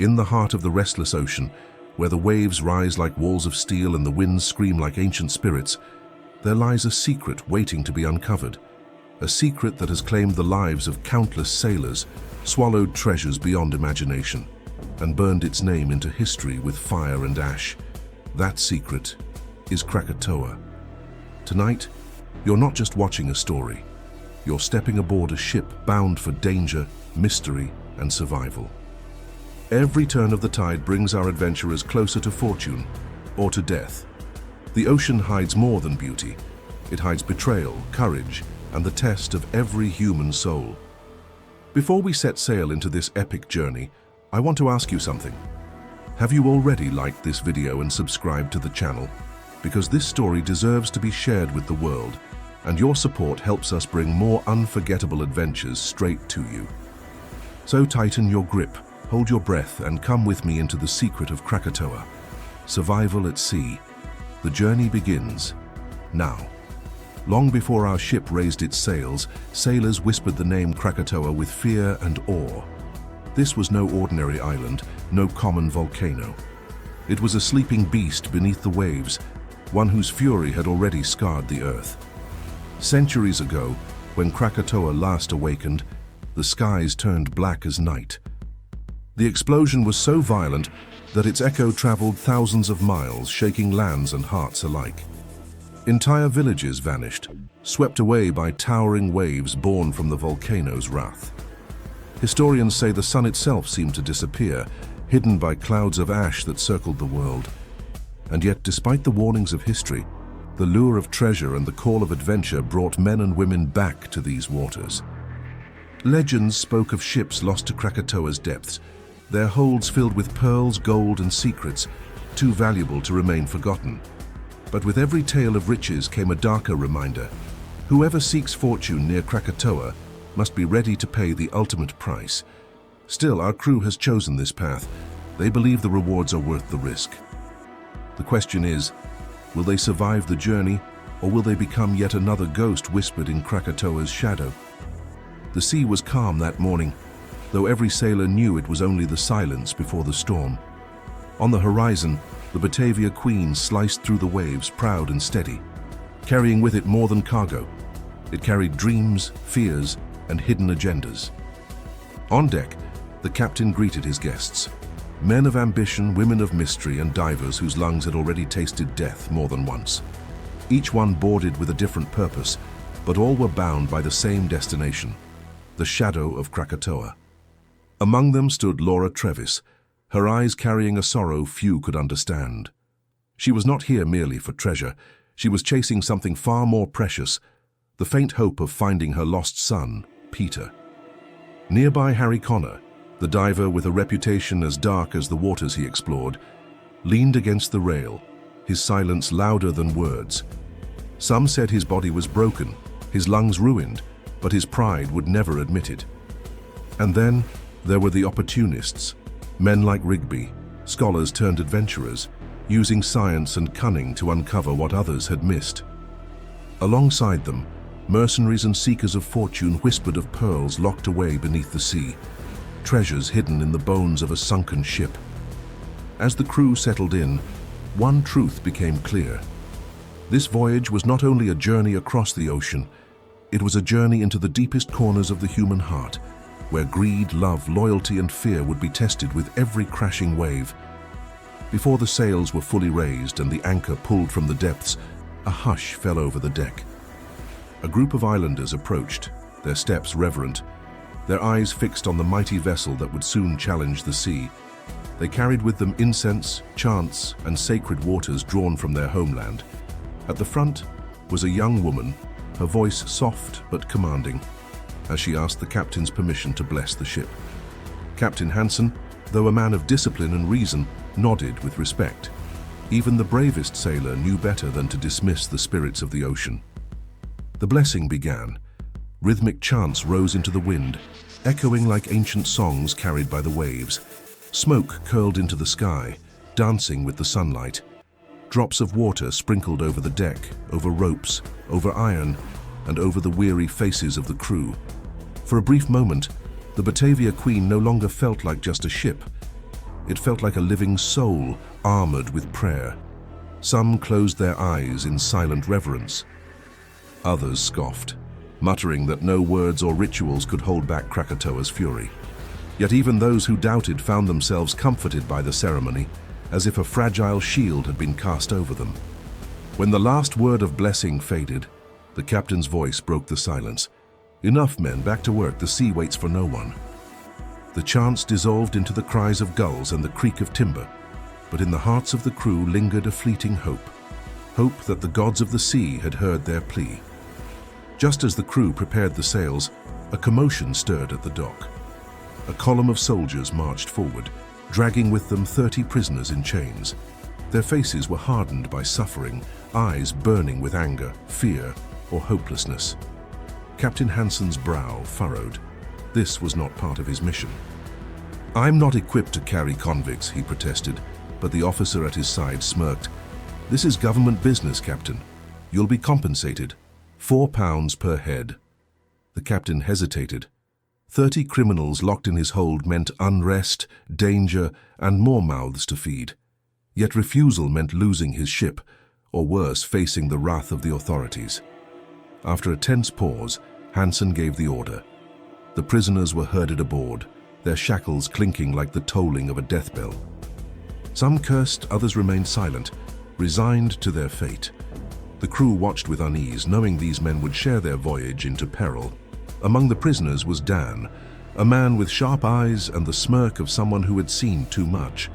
In the heart of the restless ocean, where the waves rise like walls of steel and the winds scream like ancient spirits, there lies a secret waiting to be uncovered. A secret that has claimed the lives of countless sailors, swallowed treasures beyond imagination, and burned its name into history with fire and ash. That secret is Krakatoa. Tonight, you're not just watching a story. You're stepping aboard a ship bound for danger, mystery, and survival. Every turn of the tide brings our adventurers closer to fortune or to death. The ocean hides more than beauty. It hides betrayal, courage, and the test of every human soul. Before we set sail into this epic journey, I want to ask you something. Have you already liked this video and subscribed to the channel? Because this story deserves to be shared with the world, and your support helps us bring more unforgettable adventures straight to you. So tighten your grip, hold your breath, and come with me into the secret of Krakatoa. Survival at sea. The journey begins now. Long before our ship raised its sails, sailors whispered the name Krakatoa with fear and awe. This was no ordinary island, no common volcano. It was a sleeping beast beneath the waves, one whose fury had already scarred the earth. Centuries ago, when Krakatoa last awakened, the skies turned black as night. The explosion was so violent that its echo traveled thousands of miles, shaking lands and hearts alike. Entire villages vanished, swept away by towering waves born from the volcano's wrath. Historians say the sun itself seemed to disappear, hidden by clouds of ash that circled the world. And yet, despite the warnings of history, the lure of treasure and the call of adventure brought men and women back to these waters. Legends spoke of ships lost to Krakatoa's depths, their holds filled with pearls, gold, and secrets, too valuable to remain forgotten. But with every tale of riches came a darker reminder. Whoever seeks fortune near Krakatoa must be ready to pay the ultimate price. Still, our crew has chosen this path. They believe the rewards are worth the risk. The question is, will they survive the journey, or will they become yet another ghost whispered in Krakatoa's shadow? The sea was calm that morning, though every sailor knew it was only the silence before the storm. On the horizon, the Batavia Queen sliced through the waves, proud and steady, carrying with it more than cargo. It carried dreams, fears, and hidden agendas. On deck, the captain greeted his guests. Men of ambition, women of mystery, and divers whose lungs had already tasted death more than once. Each one boarded with a different purpose, but all were bound by the same destination, the shadow of Krakatoa. Among them stood Laura Trevis, her eyes carrying a sorrow few could understand. She was not here merely for treasure. She was chasing something far more precious, the faint hope of finding her lost son, Peter. Nearby, Harry Connor, the diver with a reputation as dark as the waters he explored, leaned against the rail, his silence louder than words. Some said his body was broken, his lungs ruined, but his pride would never admit it. And then there were the opportunists, men like Rigby, scholars turned adventurers, using science and cunning to uncover what others had missed. Alongside them, mercenaries and seekers of fortune whispered of pearls locked away beneath the sea, treasures hidden in the bones of a sunken ship. As the crew settled in, one truth became clear. This voyage was not only a journey across the ocean, it was a journey into the deepest corners of the human heart, where greed, love, loyalty, and fear would be tested with every crashing wave. Before the sails were fully raised and the anchor pulled from the depths, a hush fell over the deck. A group of islanders approached, their steps reverent, their eyes fixed on the mighty vessel that would soon challenge the sea. They carried with them incense, chants, and sacred waters drawn from their homeland. At the front was a young woman, her voice soft but commanding, as she asked the captain's permission to bless the ship. Captain Hansen, though a man of discipline and reason, nodded with respect. Even the bravest sailor knew better than to dismiss the spirits of the ocean. The blessing began. Rhythmic chants rose into the wind, echoing like ancient songs carried by the waves. Smoke curled into the sky, dancing with the sunlight. Drops of water sprinkled over the deck, over ropes, over iron, and over the weary faces of the crew. For a brief moment, the Batavia Queen no longer felt like just a ship. It felt like a living soul armored with prayer. Some closed their eyes in silent reverence. Others scoffed, muttering that no words or rituals could hold back Krakatoa's fury. Yet even those who doubted found themselves comforted by the ceremony, as if a fragile shield had been cast over them. When the last word of blessing faded, the captain's voice broke the silence. "Enough, men, back to work. The sea waits for no one." The chants dissolved into the cries of gulls and the creak of timber, but in the hearts of the crew lingered a fleeting hope. Hope that the gods of the sea had heard their plea. Just as the crew prepared the sails, a commotion stirred at the dock. A column of soldiers marched forward, dragging with them 30 prisoners in chains. Their faces were hardened by suffering, eyes burning with anger, fear, or hopelessness. Captain Hansen's brow furrowed. This was not part of his mission. "I'm not equipped to carry convicts," he protested, but the officer at his side smirked. "This is government business, Captain. You'll be compensated. £4 per head." The captain hesitated. 30 criminals locked in his hold meant unrest, danger, and more mouths to feed. Yet refusal meant losing his ship, or worse, facing the wrath of the authorities. After a tense pause, Hansen gave the order. The prisoners were herded aboard, their shackles clinking like the tolling of a death bell. Some cursed, others remained silent, resigned to their fate. The crew watched with unease, knowing these men would share their voyage into peril. Among the prisoners was Dan, a man with sharp eyes and the smirk of someone who had seen too much.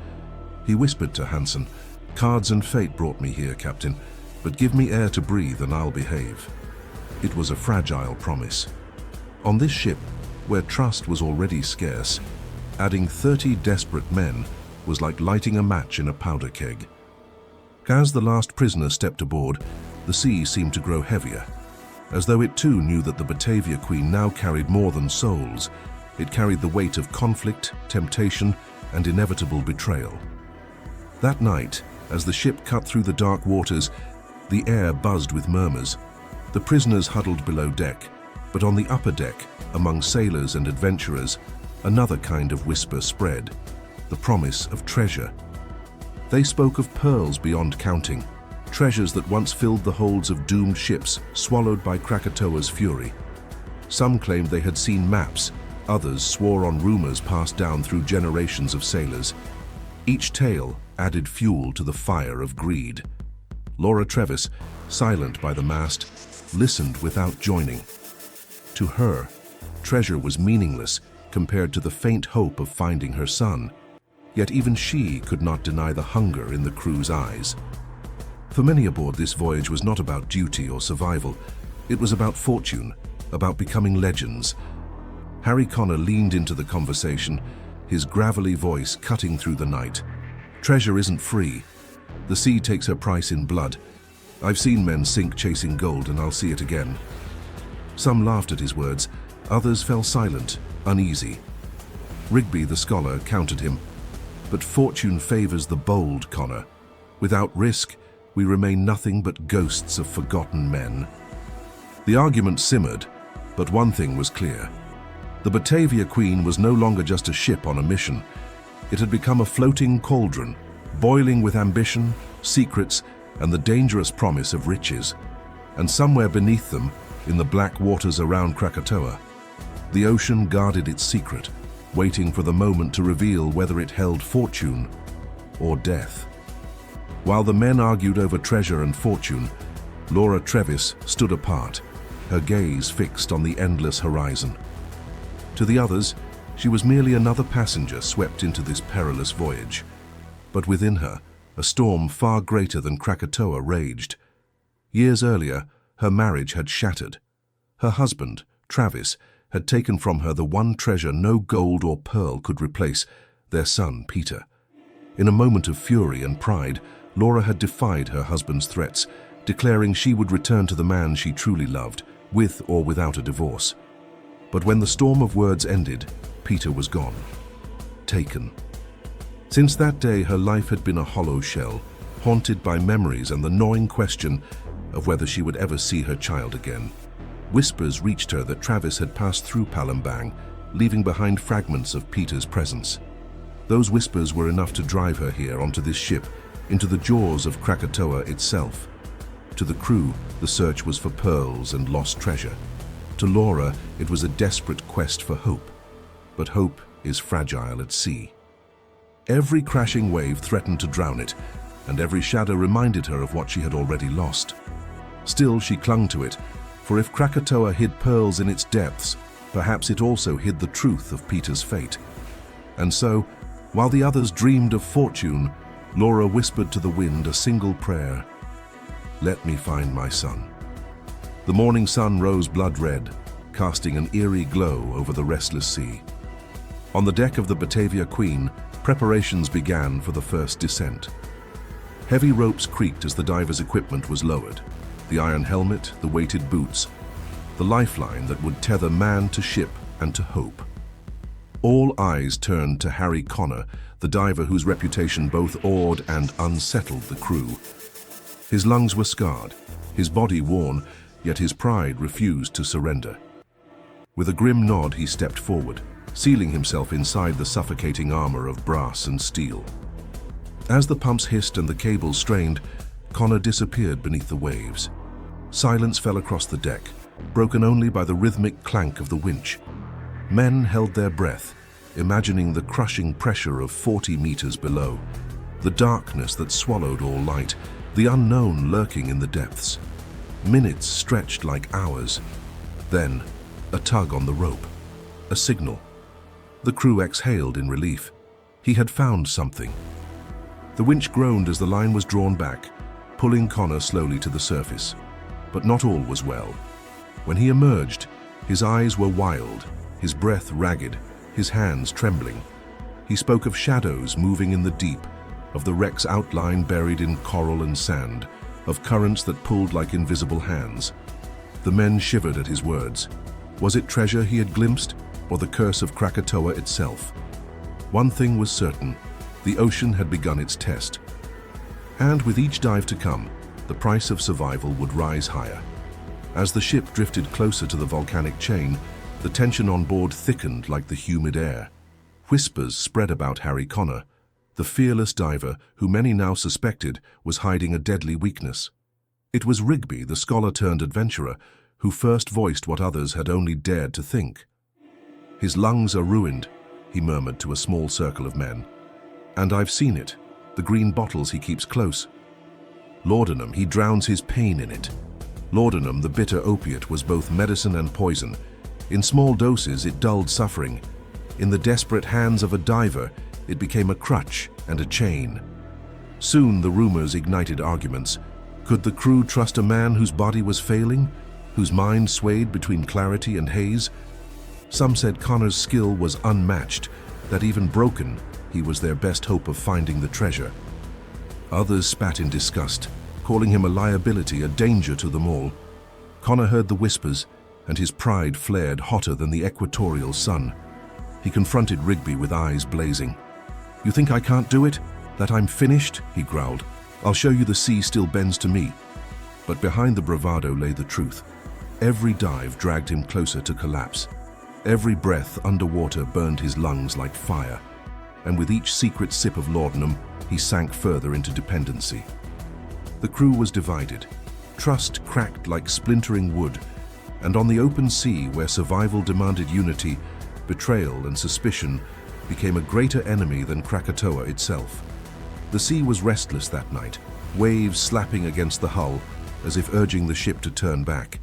He whispered to Hansen, "Cards and fate brought me here, Captain, but give me air to breathe and I'll behave." It was a fragile promise. On this ship, where trust was already scarce, adding 30 desperate men was like lighting a match in a powder keg. As the last prisoner stepped aboard, the sea seemed to grow heavier. As though it too knew that the Batavia Queen now carried more than souls, it carried the weight of conflict, temptation, and inevitable betrayal. That night, as the ship cut through the dark waters, the air buzzed with murmurs. The prisoners huddled below deck, but on the upper deck, among sailors and adventurers, another kind of whisper spread, the promise of treasure. They spoke of pearls beyond counting, treasures that once filled the holds of doomed ships swallowed by Krakatoa's fury. Some claimed they had seen maps, others swore on rumors passed down through generations of sailors. Each tale added fuel to the fire of greed. Laura Trevis, silent by the mast, listened without joining. To her, treasure was meaningless compared to the faint hope of finding her son. Yet even she could not deny the hunger in the crew's eyes. For many aboard, this voyage was not about duty or survival. It was about fortune, about becoming legends. Harry Connor leaned into the conversation, his gravelly voice cutting through the night. "Treasure isn't free. The sea takes her price in blood. I've seen men sink chasing gold, and I'll see it again." Some laughed at his words, others fell silent, uneasy. Rigby, the scholar, countered him. "But fortune favors the bold, Connor. Without risk, we remain nothing but ghosts of forgotten men." The argument simmered, but one thing was clear. The Batavia Queen was no longer just a ship on a mission. It had become a floating cauldron, boiling with ambition, secrets, and the dangerous promise of riches. And somewhere beneath them, in the black waters around Krakatoa, the ocean guarded its secret, waiting for the moment to reveal whether it held fortune or death. While the men argued over treasure and fortune, Laura Trevis stood apart, her gaze fixed on the endless horizon. To the others, she was merely another passenger swept into this perilous voyage. But within her, a storm far greater than Krakatoa raged. Years earlier, her marriage had shattered. Her husband, Travis, had taken from her the one treasure no gold or pearl could replace, their son, Peter. In a moment of fury and pride, Laura had defied her husband's threats, declaring she would return to the man she truly loved, with or without a divorce. But when the storm of words ended, Peter was gone. Taken. Since that day, her life had been a hollow shell, haunted by memories and the gnawing question of whether she would ever see her child again. Whispers reached her that Travis had passed through Palembang, leaving behind fragments of Peter's presence. Those whispers were enough to drive her here onto this ship, into the jaws of Krakatoa itself. To the crew, the search was for pearls and lost treasure. To Laura, it was a desperate quest for hope. But hope is fragile at sea. Every crashing wave threatened to drown it, and every shadow reminded her of what she had already lost. Still, she clung to it, for if Krakatoa hid pearls in its depths, perhaps it also hid the truth of Peter's fate. And so, while the others dreamed of fortune, Laura whispered to the wind a single prayer: "Let me find my son." The morning sun rose blood red, casting an eerie glow over the restless sea. On the deck of the Batavia Queen, preparations began for the first descent. Heavy ropes creaked as the divers' equipment was lowered: the iron helmet, the weighted boots, the lifeline that would tether man to ship and to hope. All eyes turned to Harry Connor, the diver whose reputation both awed and unsettled the crew. His lungs were scarred, his body worn, yet his pride refused to surrender. With a grim nod, he stepped forward, sealing himself inside the suffocating armor of brass and steel. As the pumps hissed and the cables strained, Connor disappeared beneath the waves. Silence fell across the deck, broken only by the rhythmic clank of the winch. Men held their breath, imagining the crushing pressure of 40 meters below, the darkness that swallowed all light, the unknown lurking in the depths. Minutes stretched like hours. Then, a tug on the rope. A signal. The crew exhaled in relief. He had found something. The winch groaned as the line was drawn back, pulling Connor slowly to the surface. But not all was well. When he emerged, his eyes were wild, his breath ragged, his hands trembling. He spoke of shadows moving in the deep, of the wreck's outline buried in coral and sand, of currents that pulled like invisible hands. The men shivered at his words. Was it treasure he had glimpsed, or the curse of Krakatoa itself? One thing was certain: the ocean had begun its test. And with each dive to come, the price of survival would rise higher. As the ship drifted closer to the volcanic chain, the tension on board thickened like the humid air. Whispers spread about Harry Connor, the fearless diver who many now suspected was hiding a deadly weakness. It was Rigby, the scholar-turned-adventurer, who first voiced what others had only dared to think. "His lungs are ruined," he murmured to a small circle of men. "And I've seen it, the green bottles he keeps close. Laudanum, he drowns his pain in it." Laudanum, the bitter opiate, was both medicine and poison. In small doses, it dulled suffering. In the desperate hands of a diver, it became a crutch and a chain. Soon the rumors ignited arguments. Could the crew trust a man whose body was failing, whose mind swayed between clarity and haze? Some said Connor's skill was unmatched, that even broken, he was their best hope of finding the treasure. Others spat in disgust, calling him a liability, a danger to them all. Connor heard the whispers, and his pride flared hotter than the equatorial sun. He confronted Rigby with eyes blazing. "You think I can't do it? That I'm finished?" he growled. "I'll show you the sea still bends to me." But behind the bravado lay the truth. Every dive dragged him closer to collapse. Every breath underwater burned his lungs like fire. And with each secret sip of laudanum, he sank further into dependency. The crew was divided. Trust cracked like splintering wood. And on the open sea, where survival demanded unity, betrayal and suspicion became a greater enemy than Krakatoa itself. The sea was restless that night, waves slapping against the hull as if urging the ship to turn back.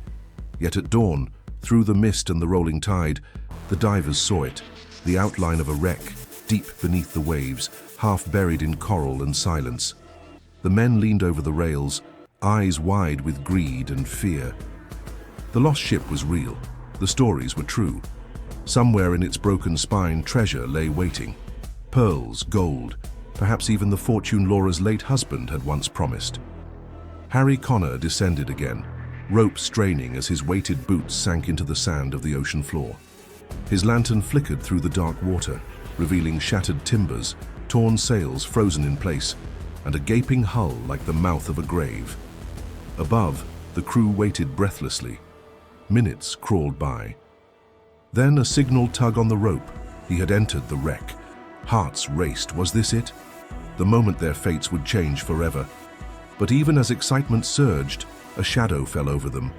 Yet at dawn, through the mist and the rolling tide, the divers saw it, the outline of a wreck, deep beneath the waves, half buried in coral and silence. The men leaned over the rails, eyes wide with greed and fear. The lost ship was real. The stories were true. Somewhere in its broken spine, treasure lay waiting. Pearls, gold, perhaps even the fortune Laura's late husband had once promised. Harry Connor descended again, rope straining as his weighted boots sank into the sand of the ocean floor. His lantern flickered through the dark water, revealing shattered timbers, torn sails frozen in place, and a gaping hull like the mouth of a grave. Above, the crew waited breathlessly. Minutes crawled by. Then a signal tug on the rope. He had entered the wreck. Hearts raced. Was this it? The moment their fates would change forever. But even as excitement surged, a shadow fell over them.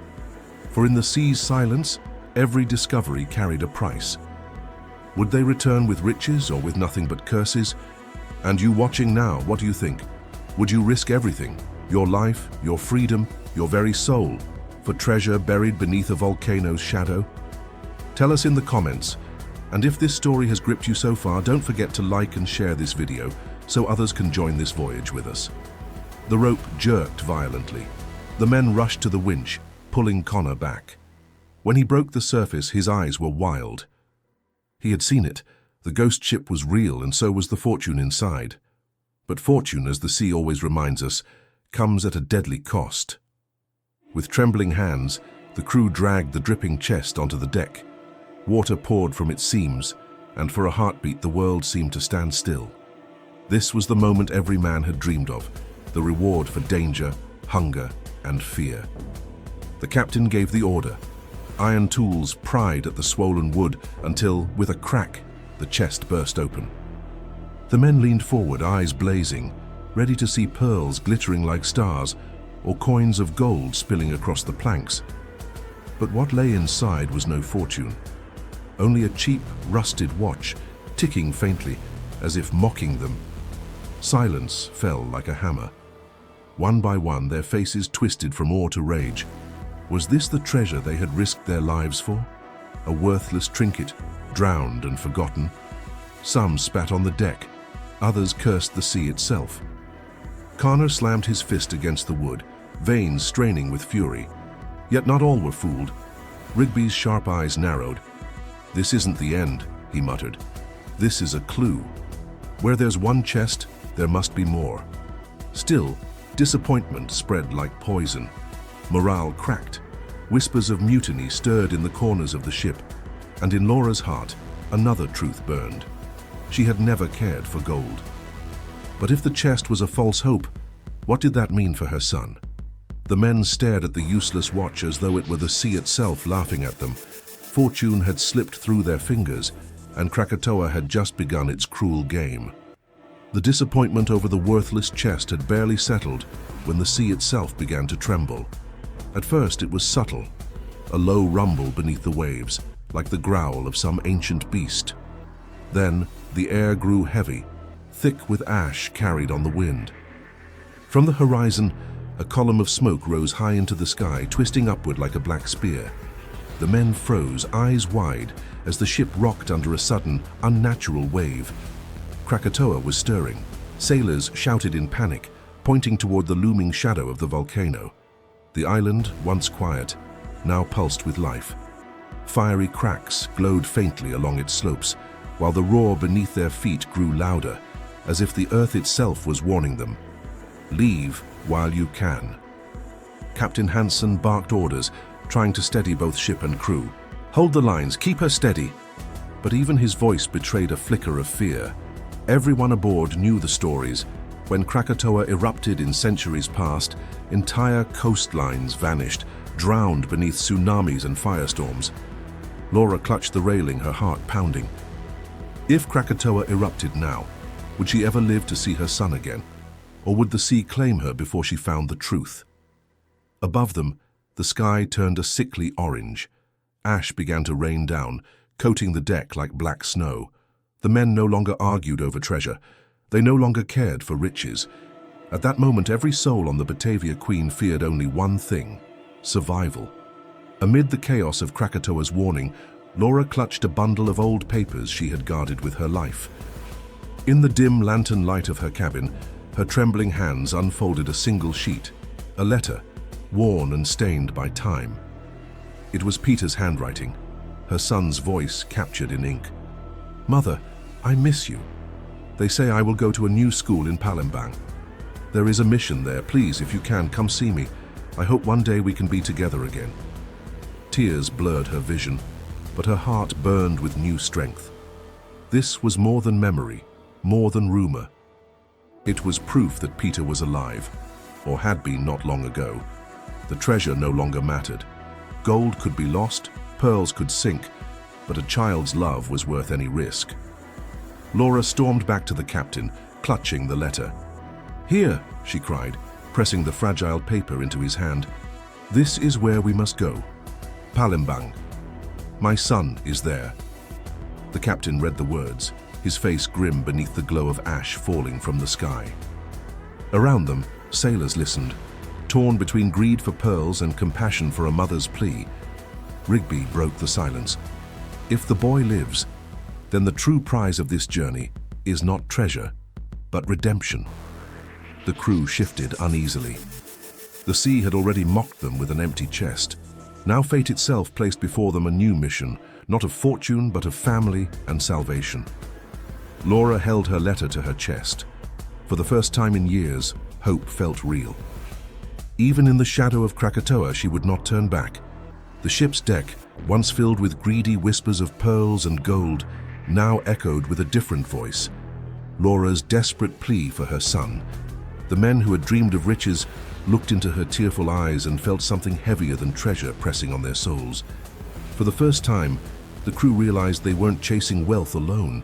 For in the sea's silence, every discovery carried a price. Would they return with riches or with nothing but curses? And you watching now, what do you think? Would you risk everything? Your life, your freedom, your very soul, for treasure buried beneath a volcano's shadow? Tell us in the comments. And if this story has gripped you so far, don't forget to like and share this video so others can join this voyage with us. The rope jerked violently. The men rushed to the winch, pulling Connor back. When he broke the surface, his eyes were wild. He had seen it. The ghost ship was real, and so was the fortune inside. But fortune, as the sea always reminds us, comes at a deadly cost. With trembling hands, the crew dragged the dripping chest onto the deck. Water poured from its seams, and for a heartbeat the world seemed to stand still. This was the moment every man had dreamed of, the reward for danger, hunger, and fear. The captain gave the order. Iron tools pried at the swollen wood until, with a crack, the chest burst open. The men leaned forward, eyes blazing, ready to see pearls glittering like stars or coins of gold spilling across the planks. But what lay inside was no fortune. Only a cheap, rusted watch, ticking faintly, as if mocking them. Silence fell like a hammer. One by one, their faces twisted from awe to rage. Was this the treasure they had risked their lives for? A worthless trinket, drowned and forgotten? Some spat on the deck, others cursed the sea itself. Connor slammed his fist against the wood, veins straining with fury. Yet not all were fooled. Rigby's sharp eyes narrowed. "This isn't the end," he muttered. "This is a clue. Where there's one chest, there must be more." Still, disappointment spread like poison. Morale cracked. Whispers of mutiny stirred in the corners of the ship, and in Laura's heart, another truth burned. She had never cared for gold. But if the chest was a false hope, what did that mean for her son? The men stared at the useless watch as though it were the sea itself laughing at them. Fortune had slipped through their fingers, and Krakatoa had just begun its cruel game. The disappointment over the worthless chest had barely settled when the sea itself began to tremble. At first it was subtle, a low rumble beneath the waves, like the growl of some ancient beast. Then the air grew heavy, thick with ash carried on the wind. From the horizon, a column of smoke rose high into the sky, twisting upward like a black spear. The men froze, eyes wide, as the ship rocked under a sudden, unnatural wave. Krakatoa was stirring. Sailors shouted in panic, pointing toward the looming shadow of the volcano. The island, once quiet, now pulsed with life. Fiery cracks glowed faintly along its slopes, while the roar beneath their feet grew louder, as if the earth itself was warning them. "Leave while you can." Captain Hansen barked orders, trying to steady both ship and crew. "Hold the lines, keep her steady." But even his voice betrayed a flicker of fear. Everyone aboard knew the stories. When Krakatoa erupted in centuries past, entire coastlines vanished, drowned beneath tsunamis and firestorms. Laura clutched the railing, her heart pounding. If Krakatoa erupted now, would she ever live to see her son again? Or would the sea claim her before she found the truth? Above them, the sky turned a sickly orange. Ash began to rain down, coating the deck like black snow. The men no longer argued over treasure. They no longer cared for riches. At that moment, every soul on the Batavia Queen feared only one thing: survival. Amid the chaos of Krakatoa's warning, Laura clutched a bundle of old papers she had guarded with her life. In the dim lantern light of her cabin, her trembling hands unfolded a single sheet, a letter, worn and stained by time. It was Peter's handwriting, her son's voice captured in ink. "Mother, I miss you. They say I will go to a new school in Palembang. There is a mission there. Please, if you can, come see me. I hope one day we can be together again." Tears blurred her vision, but her heart burned with new strength. This was more than memory, more than rumor. It was proof that Peter was alive, or had been not long ago. The treasure no longer mattered. Gold could be lost, pearls could sink, but a child's love was worth any risk. Laura stormed back to the captain, clutching the letter. "Here," she cried, pressing the fragile paper into his hand. "This is where we must go. Palembang. My son is there." The captain read the words, his face grim beneath the glow of ash falling from the sky. Around them, sailors listened, torn between greed for pearls and compassion for a mother's plea. Rigby broke the silence. If the boy lives, then the true prize of this journey is not treasure, but redemption. The crew shifted uneasily. The sea had already mocked them with an empty chest. Now fate itself placed before them a new mission, not of fortune, but of family and salvation. Laura held her letter to her chest. For the first time in years, hope felt real. Even in the shadow of Krakatoa, she would not turn back. The ship's deck, once filled with greedy whispers of pearls and gold, now echoed with a different voice. Laura's desperate plea for her son. The men who had dreamed of riches looked into her tearful eyes and felt something heavier than treasure pressing on their souls. For the first time, the crew realized they weren't chasing wealth alone.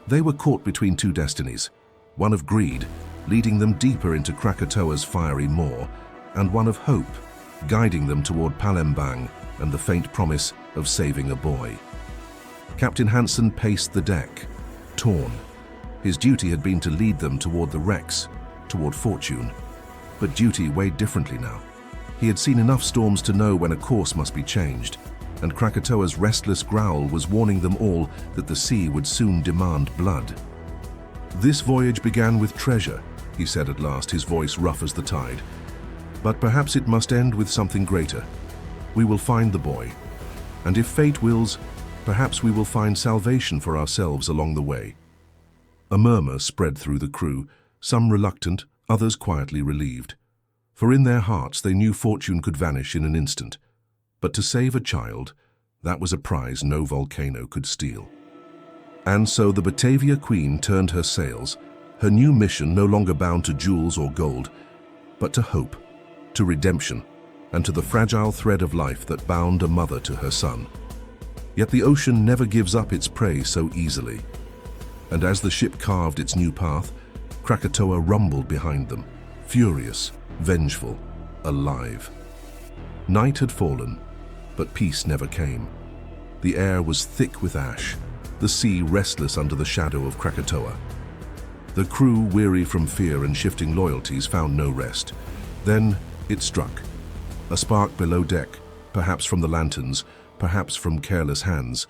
They were caught between two destinies, one of greed, leading them deeper into Krakatoa's fiery maw, and one of hope, guiding them toward Palembang and the faint promise of saving a boy. Captain Hansen paced the deck, torn. His duty had been to lead them toward the wrecks, toward fortune. But duty weighed differently now. He had seen enough storms to know when a course must be changed, and Krakatoa's restless growl was warning them all that the sea would soon demand blood. "This voyage began with treasure," he said at last, his voice rough as the tide. "But perhaps it must end with something greater. We will find the boy, and if fate wills, perhaps we will find salvation for ourselves along the way." A murmur spread through the crew, some reluctant, others quietly relieved. For in their hearts they knew fortune could vanish in an instant. But to save a child, that was a prize no volcano could steal. And so the Batavia Queen turned her sails, her new mission no longer bound to jewels or gold, but to hope, to redemption, and to the fragile thread of life that bound a mother to her son. Yet the ocean never gives up its prey so easily. And as the ship carved its new path, Krakatoa rumbled behind them, furious, vengeful, alive. Night had fallen, but peace never came. The air was thick with ash, the sea restless under the shadow of Krakatoa. The crew, weary from fear and shifting loyalties, found no rest. Then it struck. A spark below deck, perhaps from the lanterns, perhaps from careless hands.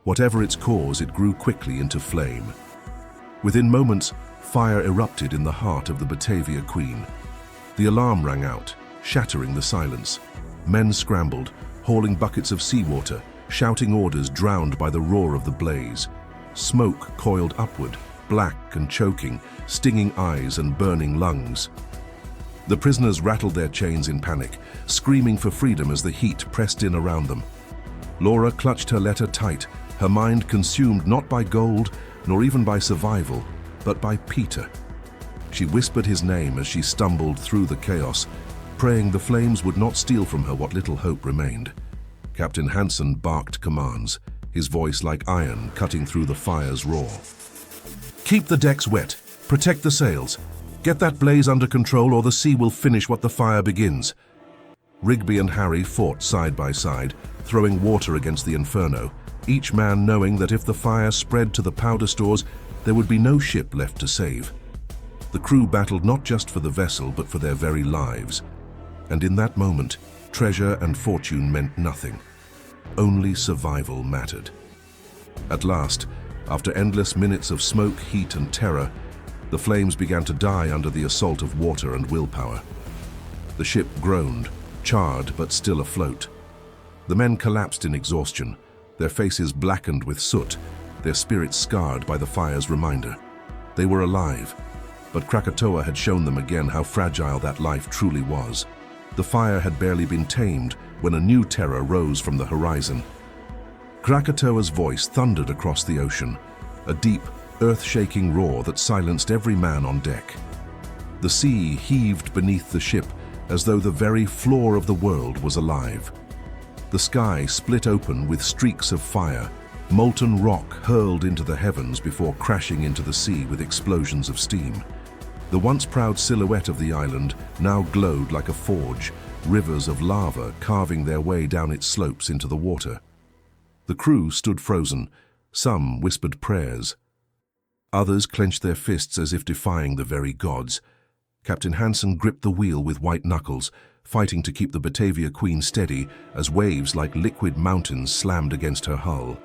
Whatever its cause, it grew quickly into flame. Within moments, fire erupted in the heart of the Batavia Queen. The alarm rang out, shattering the silence. Men scrambled, hauling buckets of seawater, shouting orders drowned by the roar of the blaze. Smoke coiled upward, black and choking, stinging eyes and burning lungs. The prisoners rattled their chains in panic, screaming for freedom as the heat pressed in around them. Laura clutched her letter tight, her mind consumed not by gold, nor even by survival, but by Peter. She whispered his name as she stumbled through the chaos, praying the flames would not steal from her what little hope remained. Captain Hansen barked commands, his voice like iron cutting through the fire's roar. "Keep the decks wet. Protect the sails. Get that blaze under control or the sea will finish what the fire begins." Rigby and Harry fought side by side, throwing water against the inferno, each man knowing that if the fire spread to the powder stores, there would be no ship left to save. The crew battled not just for the vessel, but for their very lives. And in that moment, treasure and fortune meant nothing. Only survival mattered. At last, after endless minutes of smoke, heat, and terror, the flames began to die under the assault of water and willpower. The ship groaned, charred but still afloat. The men collapsed in exhaustion, their faces blackened with soot, their spirits scarred by the fire's reminder. They were alive, but Krakatoa had shown them again how fragile that life truly was. The fire had barely been tamed when a new terror rose from the horizon. Krakatoa's voice thundered across the ocean, a deep, earth-shaking roar that silenced every man on deck. The sea heaved beneath the ship as though the very floor of the world was alive. The sky split open with streaks of fire, Molten rock hurled into the heavens before crashing into the sea with explosions of steam. The once proud silhouette of the island now glowed like a forge, rivers of lava carving their way down its slopes into the water. The crew stood frozen. Some whispered prayers. Others clenched their fists as if defying the very gods. Captain Hansen gripped the wheel with white knuckles, fighting to keep the Batavia Queen steady as waves like liquid mountains slammed against her hull.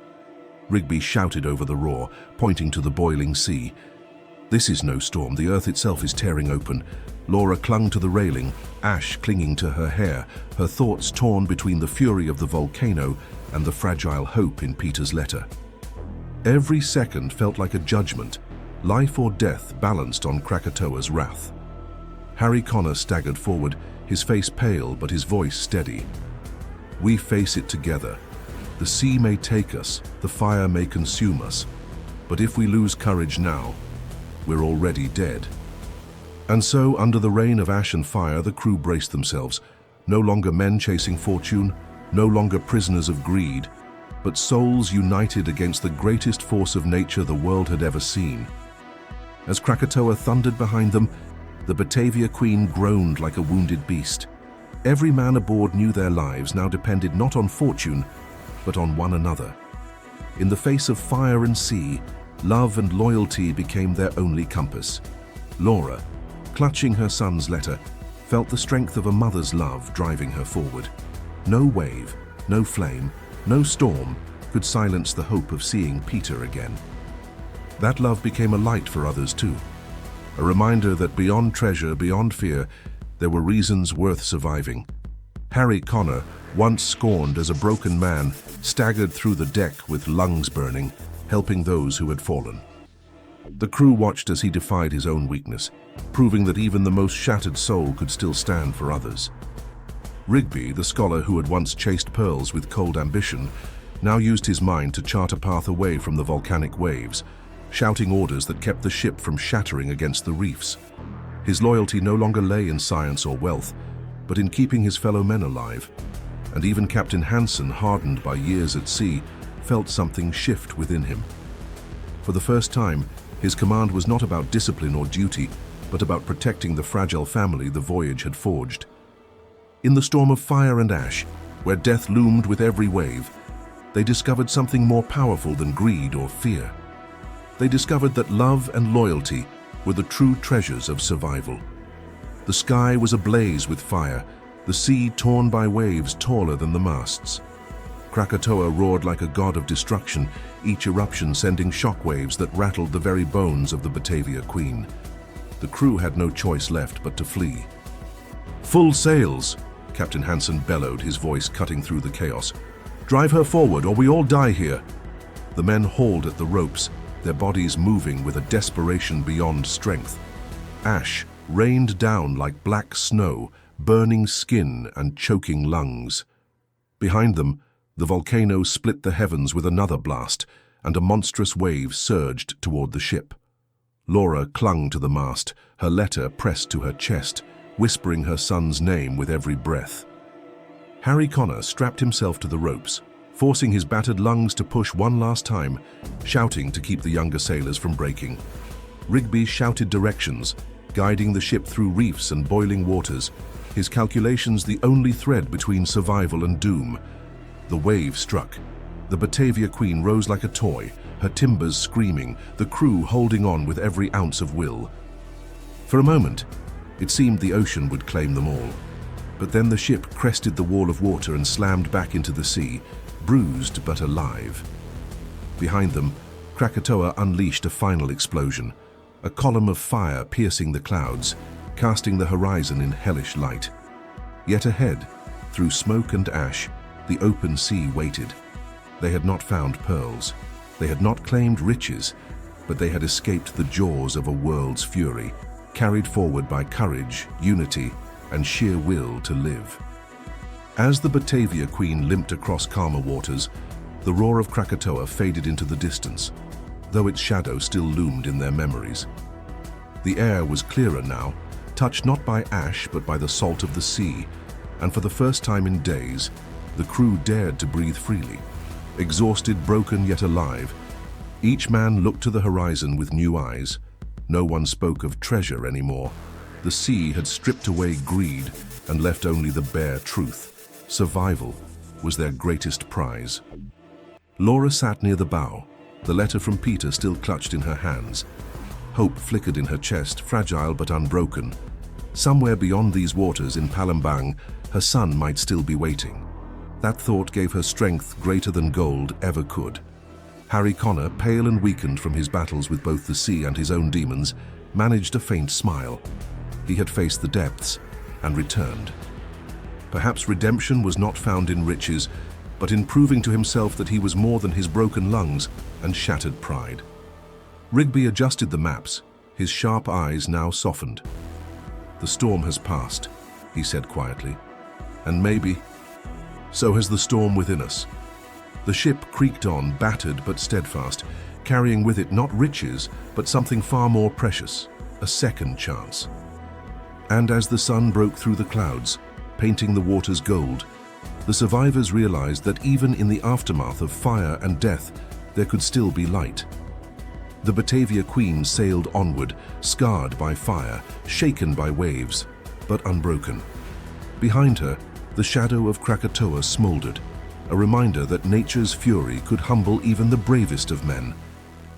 Rigby shouted over the roar, pointing to the boiling sea. This is no storm, the earth itself is tearing open. Laura clung to the railing, ash clinging to her hair, her thoughts torn between the fury of the volcano and the fragile hope in Peter's letter. Every second felt like a judgment, life or death balanced on Krakatoa's wrath. Harry Connor staggered forward, his face pale but his voice steady. We face it together. The sea may take us, the fire may consume us, but if we lose courage now, we're already dead. And so, under the rain of ash and fire, the crew braced themselves, no longer men chasing fortune, no longer prisoners of greed, but souls united against the greatest force of nature the world had ever seen. As Krakatoa thundered behind them, the Batavia Queen groaned like a wounded beast. Every man aboard knew their lives now depended not on fortune, but on one another. In the face of fire and sea, love and loyalty became their only compass. Laura, clutching her son's letter, felt the strength of a mother's love driving her forward. No wave, no flame, no storm could silence the hope of seeing Peter again. That love became a light for others too, a reminder that beyond treasure, beyond fear, there were reasons worth surviving. Harry Connor, once scorned as a broken man, staggered through the deck with lungs burning, helping those who had fallen. The crew watched as he defied his own weakness, proving that even the most shattered soul could still stand for others. Rigby, the scholar who had once chased pearls with cold ambition, now used his mind to chart a path away from the volcanic waves, shouting orders that kept the ship from shattering against the reefs. His loyalty no longer lay in science or wealth, but in keeping his fellow men alive. And even Captain Hansen, hardened by years at sea, felt something shift within him. For the first time, his command was not about discipline or duty, but about protecting the fragile family the voyage had forged. In the storm of fire and ash, where death loomed with every wave, they discovered something more powerful than greed or fear. They discovered that love and loyalty were the true treasures of survival. The sky was ablaze with fire, the sea torn by waves taller than the masts. Krakatoa roared like a god of destruction, each eruption sending shockwaves that rattled the very bones of the Batavia Queen. The crew had no choice left but to flee. "Full sails!" Captain Hansen bellowed, his voice cutting through the chaos. "Drive her forward, or we all die here." The men hauled at the ropes, their bodies moving with a desperation beyond strength. Ash rained down like black snow, burning skin and choking lungs. Behind them, the volcano split the heavens with another blast, and a monstrous wave surged toward the ship. Laura clung to the mast, her letter pressed to her chest, whispering her son's name with every breath. Harry Connor strapped himself to the ropes, forcing his battered lungs to push one last time, shouting to keep the younger sailors from breaking. Rigby shouted directions, guiding the ship through reefs and boiling waters, his calculations the only thread between survival and doom. The wave struck. The Batavia Queen rose like a toy, her timbers screaming, the crew holding on with every ounce of will. For a moment, it seemed the ocean would claim them all. But then the ship crested the wall of water and slammed back into the sea, bruised but alive. Behind them, Krakatoa unleashed a final explosion, a column of fire piercing the clouds, casting the horizon in hellish light. Yet ahead, through smoke and ash, the open sea waited. They had not found pearls. They had not claimed riches, but they had escaped the jaws of a world's fury, carried forward by courage, unity, and sheer will to live. As the Batavia Queen limped across calmer waters, the roar of Krakatoa faded into the distance, though its shadow still loomed in their memories. The air was clearer now, touched not by ash but by the salt of the sea, and for the first time in days, the crew dared to breathe freely. exhausted, broken yet alive. Each man looked to the horizon with new eyes. No one spoke of treasure anymore. The sea had stripped away greed and left only the bare truth. Survival was their greatest prize. Laura sat near the bow, the letter from Peter still clutched in her hands. Hope flickered in her chest, fragile but unbroken. Somewhere beyond these waters in Palembang, her son might still be waiting. That thought gave her strength greater than gold ever could. Harry Connor, pale and weakened from his battles with both the sea and his own demons, managed a faint smile. He had faced the depths and returned. Perhaps redemption was not found in riches, but in proving to himself that he was more than his broken lungs and shattered pride. Rigby adjusted the maps, his sharp eyes now softened. "The storm has passed," he said quietly. "And maybe, so has the storm within us." The ship creaked on, battered but steadfast, carrying with it not riches, but something far more precious, a second chance. And as the sun broke through the clouds, painting the waters gold, the survivors realized that even in the aftermath of fire and death, there could still be light. The Batavia Queen sailed onward, scarred by fire, shaken by waves, but unbroken. Behind her, the shadow of Krakatoa smoldered, a reminder that nature's fury could humble even the bravest of men.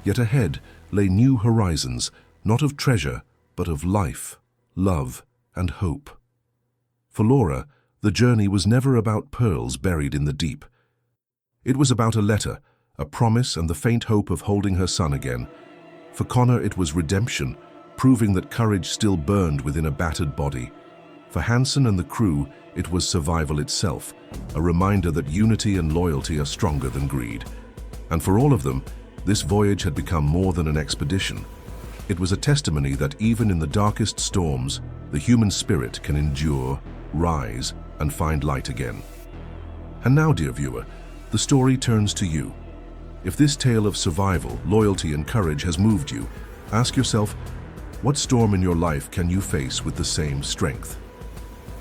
Yet ahead lay new horizons, not of treasure, but of life, love, and hope. For Laura, the journey was never about pearls buried in the deep. It was about a letter, a promise, and the faint hope of holding her son again. For Connor, it was redemption, proving that courage still burned within a battered body. For Hansen and the crew, it was survival itself, a reminder that unity and loyalty are stronger than greed. And for all of them, this voyage had become more than an expedition. It was a testimony that even in the darkest storms, the human spirit can endure, rise, and find light again. And now, dear viewer, the story turns to you. If this tale of survival, loyalty, and courage has moved you, ask yourself, what storm in your life can you face with the same strength?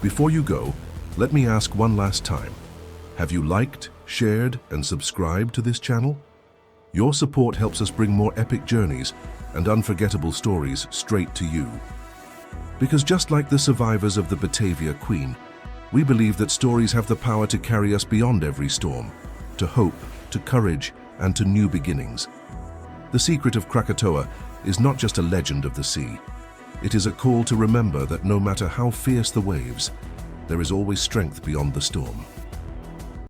Before you go, let me ask one last time. Have you liked, shared, and subscribed to this channel? Your support helps us bring more epic journeys and unforgettable stories straight to you. Because just like the survivors of the Batavia Queen, we believe that stories have the power to carry us beyond every storm, to hope, to courage, and to new beginnings. The secret of Krakatoa is not just a legend of the sea. It is a call to remember that no matter how fierce the waves, there is always strength beyond the storm.